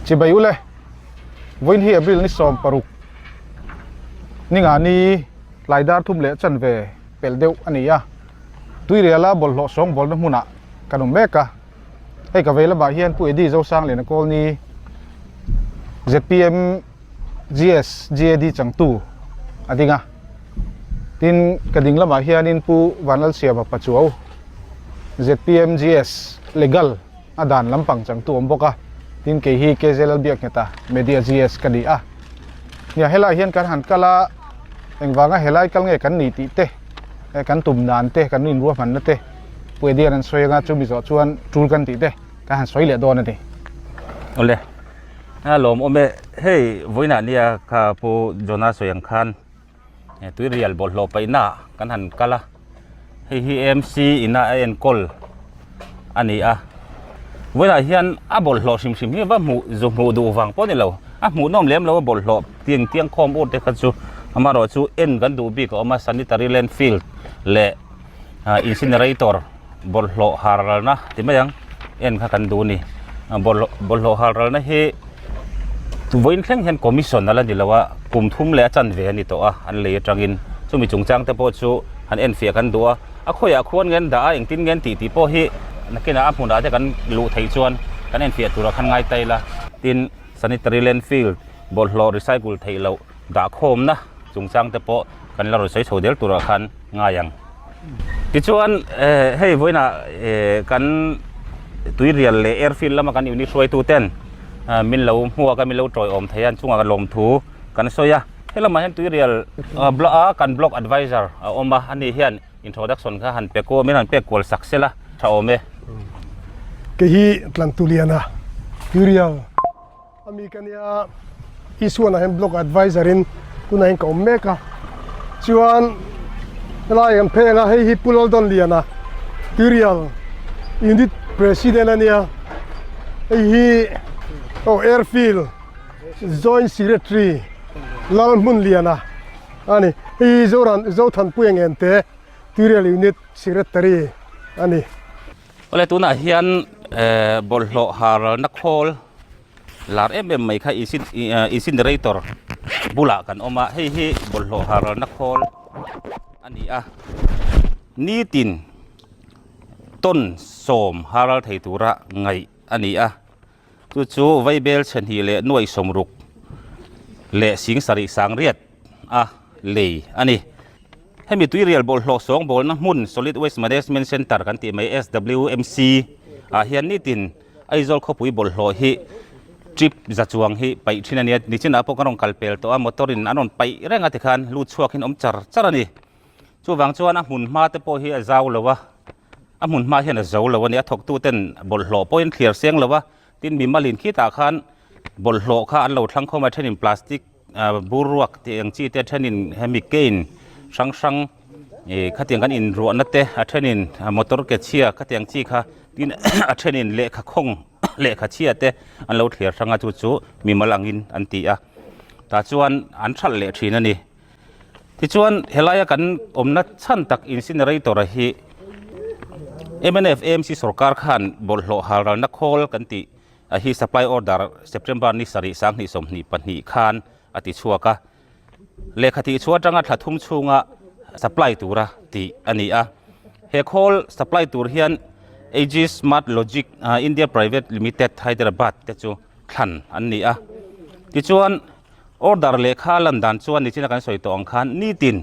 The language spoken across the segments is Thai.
จิบายุเลยวันที่Aprilนี่ซ้อมปรุกนี่งานนี้หลายดาร์ทุ่มเละจันเวเปลเดวอันนี้อ่ะตุยเรียละบอลหล่อสองบอลน้ำมุนะกันเมกะให้กับเวลาบาเฮียนผู้เอดีเจ้าสร้างเลยนะกอลนี้ ZPM GS GAD จังตูอันนี้ไงทินกระดิ่งละบาเฮียนินผู้วันละเสียบปัจจุบัน ZPM GS legal อาดานลำปังจังตูอมบกะทินเกฮีเกเซลเบียกเนตา Media GS กันดีอ่ะเนี่ยเฮลาเฮียนกันหันกะละเองว่าไงเฮลากันไงกันนี่ติเตกันตุ่มนานเตกันนินรัวมันนั่นเตผู้เดียนันสวยงาจุมิจชวนจูลกันติเตกันหันสวยเหลือโดนนั่นเองเอาเลยลมอมเฮ้ยวันนั้นเนี่ยข้าผู้โจนาสวยงคันตัวเรียลบอลโลไปหน้ากันหันกะละเฮ้ย MC อินาเอ็นกอลอันนี้อ่ะวันนั้นเฮียนบอลโลชิมนี่ว่าหมูจูหมูดูฟังพอนี่เราหมูน้อมเลี้ยมเราว่าบอลโลเตียงคอมอุดเด็กกันจูอามาเราจูเอ็นกันดูบีก็อามา sanitary landfill และincinerator บอลโลฮาร์ลนะที่ไม่ยังเอ็นข้ากันดูนี่บอลโลฮาร์ลนะเฮวันนี้เห็นคอมมิชชั่นนั่นแหละนี่แหละว่ากุมทุ่มและจันเวียนี่ตัวอันเลยจังอินจูมีจงจังแต่พอจูอันเอ็นเฟียกันดูคุยควรเงินด่าอย่างทิ้งเงินตีพอเฮนักกินอาบุญด่าจะกันลู่ไทยชวนกันเอ็นเฟียตัวเราขันง่ายไตละติน sanitary landfill บอลโลรีไซเคิลไทยเราด่าโคมนะจงจังแต่พอกันเราใช้โซเดียลตัวเราขันง่ายยังที่ชวนให้วันน่ะกันตุยเรียลเลยแอร์ฟิลแล้วมากันอยู่นี่ช่วยตัวเต้นมินเราหัวกันมินเราตรอยอมทยันช่วงกันลมถูกันโซยาให้เรามาเห็นตุยเรียลบล็อกกันบล็อกแอดไวเซอร์อมมาอันนี้เห็นอินโทรดักชั่นค่ะหันเปโก้ไม่นั่นเปโก้สักเซละชาวเมque hi tlantuliana turial ami kania isuana hem block advisor in tuna hin ka meka chuan lai am phenga hei hi pulol don liana turial unit president ania hi airfield joint secretary lalmun liana ani hi zoran pueng ente turial unit secretary ani oleh tu nak hian bol lo har nak hol lar mai kha incinerator bula kan oma hi bol lo har nak hol ani ni tin ton som haral thei tura ngai ani chu vaibel chen hi le noi somruk le sing sari sang riat le aniให้มีตุยเรียลบอลหลอกสองบอลนะมุ่น solid waste management center กันที่ไม่ SWMC เฮียนนี่ตินไอโซลข้อปุ๋ยบอลหลอกฮีทริปจัดจวงฮีไปที่นั่นเนี่ยนี่ชินะพวกกันองคัลเปลตัวมอเตอร์อินอันนั้นไปเรื่องอะไรกันลูดชัวกินจานี่ชัววังชัวนะมุ่นมาแต่พอฮีเจ้าเลยวะมุ่นมาเฮียนเจ้าเลยวะเนี่ยถกตู้เต้นบอลหลอกพอเห็นเคลียร์เสียงเลยวะตินมีมาลินขี้ตาขันบอลหลอกข้าอันเราทั้งเข้ามาเทนินพลาสติกบูรวกที่ยังจีเทนินเฮมิเกนช่างข้าเตียงกันอินรัวนัดเตะอัศนินมอเตอร์เกชียข้าเตียงจีข้าดินอัศนินเละข้าคงเละข้าเชียเตะอันเราเถียร์สังอาจูมีมาลังอินอันตีตาจวนอันชัดเละทีนั่นนี่ที่จวนเฮลัยกันนัดชั้นตักอินซินเรย์ตัวระหี MNFMC สกัดขันบอลโลฮาร์นักโฮลกันตีฮี supply order September นี้สริสังนิสมนิปันนิขานอติชัวกะเลขาธิชัวจังหวัดถัดทุ่มชุงsupply ตัวระตีอันนี้เฮคอล supply ตัวเฮียน AG Smart Logic India Private Limited Hyderabad แต่จูขันอันนี้ที่ชวน order เลขาลันดันชวนนี่ที่นักการสวยตัวอังคารนี่ติน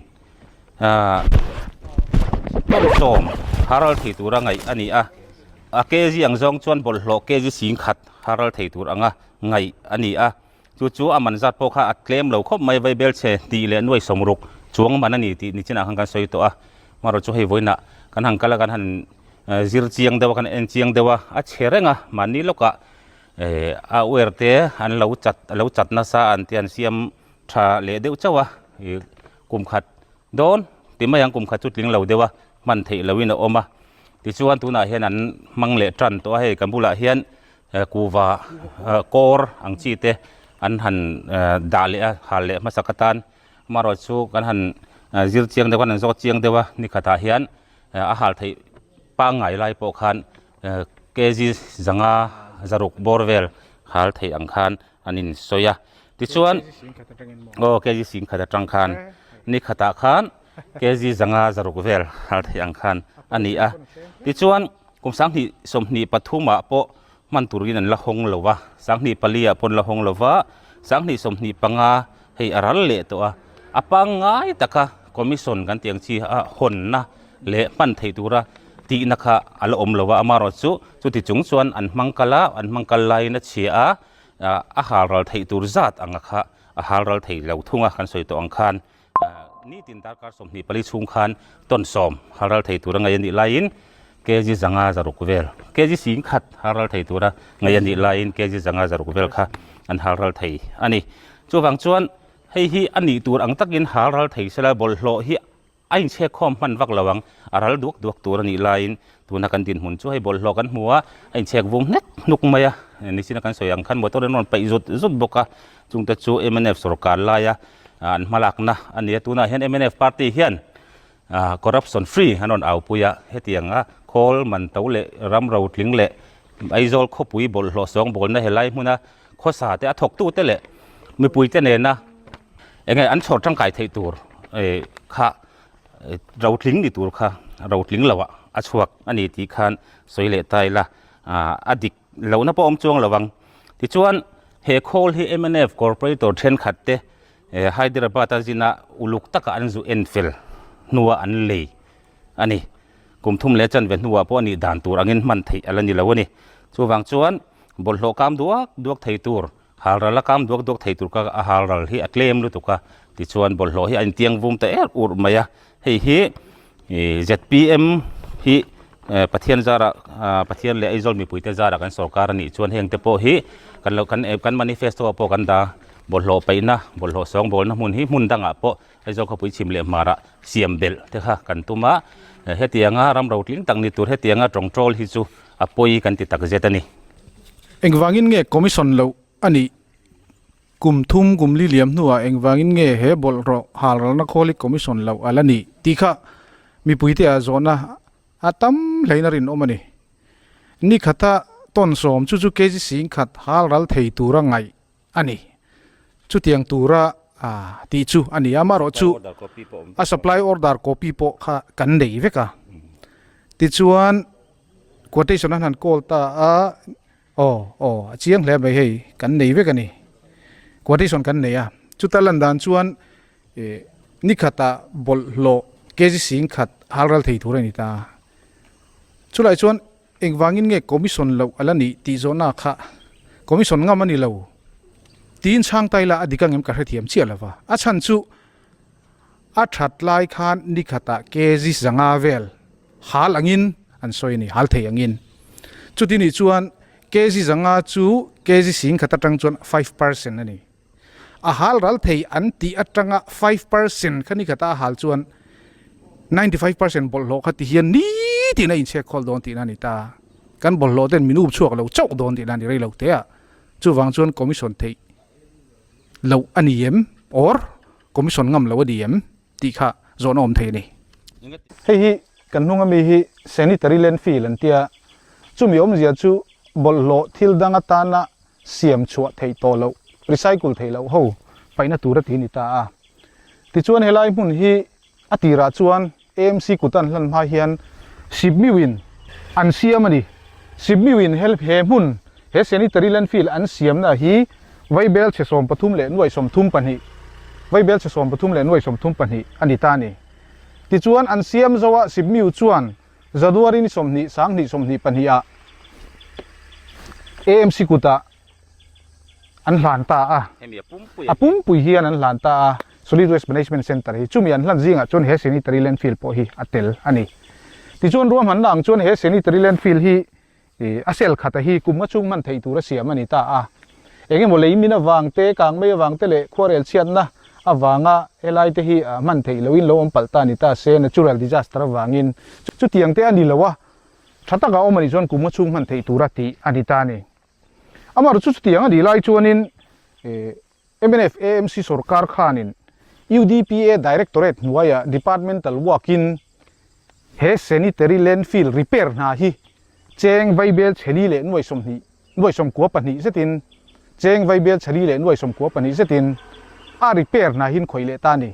ต้นส้มฮารัลที่ตัวระไงอันนี้เกจิยังจงชวนบอลโลเกจิสิงขัดฮารัลที่ตัวระไงอันนี้จู่ๆมันจัดพวกข้าเคลมเราครบไม่ไวเบลเชดีเลยหน่วยสมรุกช่วงมันนี่ที่นี่ที่นักการสวยตัวมาเราจะให้ไว้นะกันหังกันละกันหันจิรเจียงเดียวกันเอ็นเจียงเดียวเชื่อเรื่องมันนี่ลูกเวอร์เตอันเราจัดนาซาอันที่อันเสียมชาเลเดียวเจ้ากุมขัดโดนที่ไม่ยังกุมขัดจุดลิงเราเดียวมันเทลวินออกมาที่ชวนตัวน่ะเห็นนั้นมังเละจันตัวให้กัมพูลาเห็นกูว่าโกร์อังจีเตอันหันดาเละหาเละมาสักตันมารอชูกันหันจิรเจียงเดียวกันโซเจียงเดียวนี่ขตาเห็นอาหารไทยปังไงไล่ปกขันเกจิจังจารุกบอร์เวล หาลไทยอังคารอันนี้สวยติชวนโอ้เคจีสิงขดาตรังคารนี่ขตาคารเคจีจังอาจารุกเวลหาลไทยอังคารอันนี้ติชวนกุมสังหิสมหิปฐุมะโปมันตุรินันละหงลวะสังหิปลียปนละหงลวะสังหิสมหิปังอาให้อารัลเลตัวอปังง่ายตะคะคอมมิชชั่นกันเตียงชีหนนะเละมันไทยตัวระตีนะคะอัลอมลวะอามารอจุจุติจงส่วนอันมังกลาอันมังกลายนัดเชียอาหารเราไทยตัวจัดอังคะอาหารเราไทยเหล่าทุ่งอาคันสวยตัวอังคารนี่ตินตาการสมหิปลีชุงคานต้นสอมอาหารเราไทยตัวไงยันดีไลน์เคจิจังอาจารุกเวลเคจิสิงขัดอาหารเราไทยตัวไงยันดีไลน์เคจิจังอาจารุกเวลค่ะอันอาหารเราไทยอันนี้จู่ฟังชวนให้ฮีอันนี้ตัวอังตักินหาเราไทยสละบอลโลฮีไอ้เช็คคอมมันวักระวังอารัลดุกตัวนี้ไลน์ตัวนักการดินหุ่นช่วยบอลโลกันหัวไอ้เช็ควงเน็ตนุกมายนี่สินักการสวยอังคันบ่ต้องนอนไปจุดบกะจุงตะจูMNF สุรการลายอันมาลักนะอันนี้ตัวน่ะเห็น MNF ปาร์ตี้เฮียนcorruption free ฮันนเอาปุยะเฮตียงคอลมันเตาเละรำเราถึงเละไอโซลขบุยบอลโลสองบอลนะเฮไลมุนะข้อสาแต่ถกตู้เตะมีปุยเตเนนะยังไงอันชดร่างกายไทยตัวค่ะเราทิ้งดิตัวค่ะเราทิ้งเราอะชวกอันนี้ที่คันสวยเละตายละอดีตเรานะพออมจวงระวังที่ชวนเฮโคลที่ MNF corporate เทรนขัดเตไฮเดรบาตาจินะอุลุกตะกันจูเอ็นฟิลนัวอันเลยอันนี้กุมทุ่มเลจันเวนนัวพวกนี้ด่านตัวอันนี้มันไทยอะไรนี่แล้วนี่ชวงชวนบนโลกามดวกไทยตัวหาราคำดวกไทยตัวก็หาราที่อัคเลมรู้ตัวก็ที่ชวนบนโลที่อันเตียงวุ้มแต่อุรมายะให้ZPM ที่ประเทศจาระประเทศเลไอโซลมีปุ๋ยเตจาระกันสกการนี่ชวนเฮงเตโปฮีกันเรากันมานิเฟสโตโปกันดาบนโลไปนะบนโลสองบนนะมุนฮิมุนดังอ่ะโปไอโซเขาปุ๋ยชิมเลมาระเสียมเบลเถอะค่ะกันตุมาเฮตียงารำเราทิ้งตังนี่ตัวเฮตียงตรงโทรลฮิจูอ่ะปุยกันติดตักเจตันนี่เอ็งวางินเงคอมมิชชั่นเราอันนี้กุมทุ่มกุมลิเลียมนัวเอ็งวางินเงเฮบอลรอฮาร์ลนักโคลิคอมมิชชั่นเราอันนี้ตีค่ะมีปุ๋ยเตอาโซนะอาตั้มเลยนารินอมันนี่ขัดต้นสมจู่ๆเคจิสิงขัดฮาร์ลไทยตัวรังไงอันนี้ชุดยังตัวระตีจูอันนี้อามาโรจูsupply order copy โปค่ะกันเดียวกันติชวนกวดที่สุนัขนันโกลตาเชียงแล้วไปให้กันเดียวกันนี่กวดที่สุนกันเนี่ยชุดตะลันดานชวนนี่ขัดบอลโลเคจิสิงขัดฮาร์ลไทยตัวนี่ตาชุดไหนชวนเองวางินเงคอมมิชชั่นเราอะไรนี่ตีโซน่าค่ะคอมมิชชั่นงามันนี่เราตีนช่างไตละอดีกังเงินกระเทียมเชี่ยละวะอาชันจูชัดลายคานนิขัดเคจิสังอาเวลฮาลังอินอันสวยนี่ฮาลเทียงอินจุดนี้ชวนเคจิสังอาจูเคจิสิงขัดตั้งชวน 5% นั่นนี่อาฮาลรัลเทียอันตีอัตรังอ่ะ 5% คันนี้ขัดอาฮาลชวน 95% บอลโลขัดที่เฮียนนี่ที่นั่นอินเช็คคอลโดนที่นั่นนี่ตากันบอลโลเต้นมินูบช่วงเราเจ้าโดนที่นั่นนี่ไรเราเตะจู่วางชวนคอมมิชชั่นเทียเราอันนี้เอ็มหรือคอมมิชชั่นงำเราดีเอ็มที่ข้าโซนอมเทนี่เฮ้ยกันนุ่งมีฮีเซนิตารีเลนฟีลันเตียจู่มีอมเสียจู่บอลโลทิลดังตานะเสียมชัวเทยโตเรารีไซเคิลเทยเราโหไปนัตุระทีนิตาที่ชวนเฮลัยมุนฮีอติราชวน AMC กุตันลันพาเฮียน10 มิวินอันเสียมันดิ10 มิวินเฮลเฮมุนเฮเซนิตารีเลนฟีลอันเสียมนะฮีไวเบลเชสอมปทุมเลนไว้สมทุมปันหิไวเบลเชสอมปทุมเลนไว้สมทุมปันหิอันนี้ตานี่ที่ชวนอันเสียมจะว่า10 มิวชวนจะดูว่านี่สมนิสังนิสมนิปันหิAMC กุตาอันหลานตาปุ้มปุยเฮียนอันหลานตาSolid Waste Management Center hi chumi an hlan zinga chon he sanitary landfill po hi atel ani ti chon ruam han dang chon he sanitary landfill hi asel khata hi kumma chung man thei tura siam ani ta enge mo lei mina wangte kang me wangte le khorel chian na awanga elai te hi man thei loin lo om palta ni ta se natural disaster wangin chu tiang te ani lowa thata ga omani chon kumma chung man thei tura ti ani ta ni amar chu tiang ani lai chuanin MNF AMC sarkar khanin UDPA Directorate nuaya departmental work-in he sanitary landfill repair na hi cheng vaibel chheli le noi som ko pani setin เจงไวเบลชลีเลนวยสมกัวปนิเสตินอาริเปอร์นาหินข่อยเลตานี่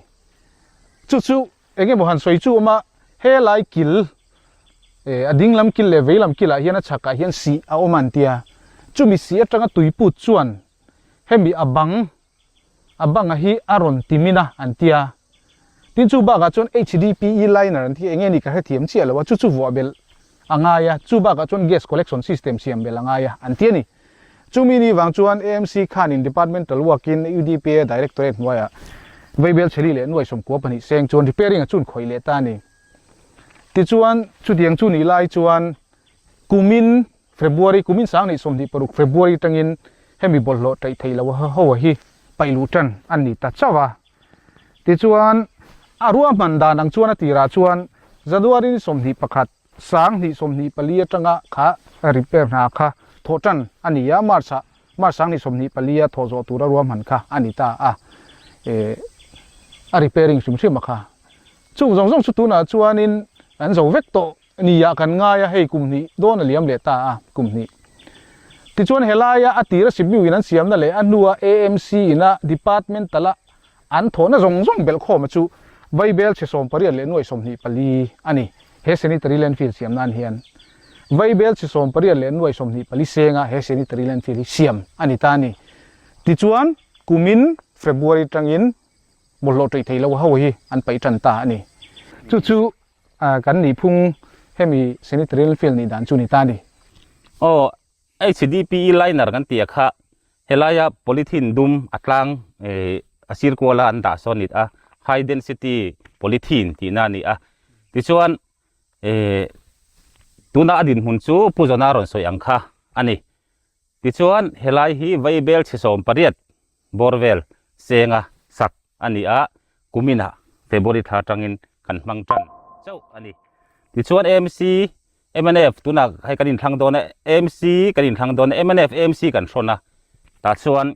จู่ๆเองบ่หันสวยจู่มาเฮไลกิลอดิ่งลำกิลเลเวลำกิลเฮียนชักเฮียนสีเอามันเตียจู่มีสีจังตุยปุดชวนเฮมีอบังฮีอารอนติมินะอันเตียtin chu ba ga chon HDPE liner an thi enge ni ka he thiam chi ala wa chu wa bel angaya chu ba ga chon gas collection system siam bel angaya an ti ni chu mi ni wang chuan AMC khan in departmental work in UDPA directorate wa veibel cheli le noi som ko pani seng chon repairing a chun khoi le ta ni ti chuan chu diang chu ni lai chuan kumin February kumin sang ni som di paruk February tangin hemi bollo tai thei la wa ho hi pailu tan an ni ta chawa ti chuan arua manda nang chuan atira chuan January ni somni pakhat sang ni somni palia tanga kha repair na kha thotan ania mar sang ni somni palia thozo tura ruam han kha anita a repairing sim kha chu jong chu tu na chuan in an zo vek to nia kan nga ya hei kumni don liam le ta kumni ti chuan helaya atira sibiu in an siam na le anua AMC ina department tala an thona jong bel kho ma chu Vaibel che som parian le noi somni pali ani he sanitary landfill siam nan hian Vaibel che som parian le noi somni pali senga he sanitary landfill siam ani tani ti chuan kumin February tangin bollo toi thei lo ho hi an pai tan ta ani chu kan ni phung hemi sanitary landfill ni dan chu ni tani HDPE liner kan tia kha helaya polythene dum atlang asir kola an da sonit high density polythene ti na ni ti chuan tuna adin hun chu puzona ron soi angkha ani ti chuan helai hi vaibel chisom pariat borvel senga sak ani kumina February tha tangin kan mangtan chau ani ti chuan MC MNF tuna hai kanin thang don MC kanin thang don MNF MC kan sona ta chuan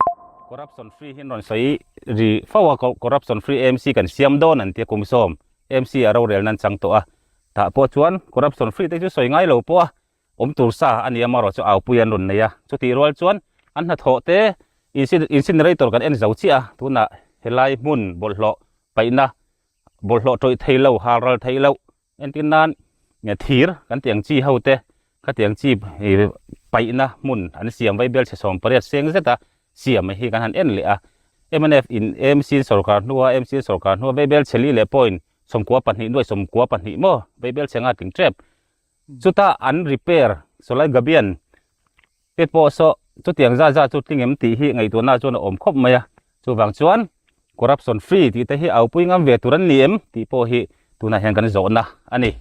corruption free hin ron soi ri fawa corruption free MC kan siam don an tia komisom MC aro rel nan chang to ta po chuan corruption free te chu soi ngai lo po tur sa ani amaro chu au puyan ron neya chu ti rol chuan an na tho te incinerator kan en zau chi tuna helai mun bolhlo paina bolhlo toi theilo haral theilo en tin nan nge thir kan tiang chi haute ka tiang chi paina mun an siam vai bel che som pariat seng zeta siam hi kan han en le MNF in MC sarkar nuwa MC sarkar nuwa vaibel cheli le point somkwa panhi noi somkwa panhi mo vaibel chenga ting trap chuta an repair solai gabian pe po so chu tiang za chu tingem ti hi ngai to na chu na om khop maya chu wang chuan corruption free ti te hi au pui ngam ve turan niem ti po hi tuna hen kan zo na ani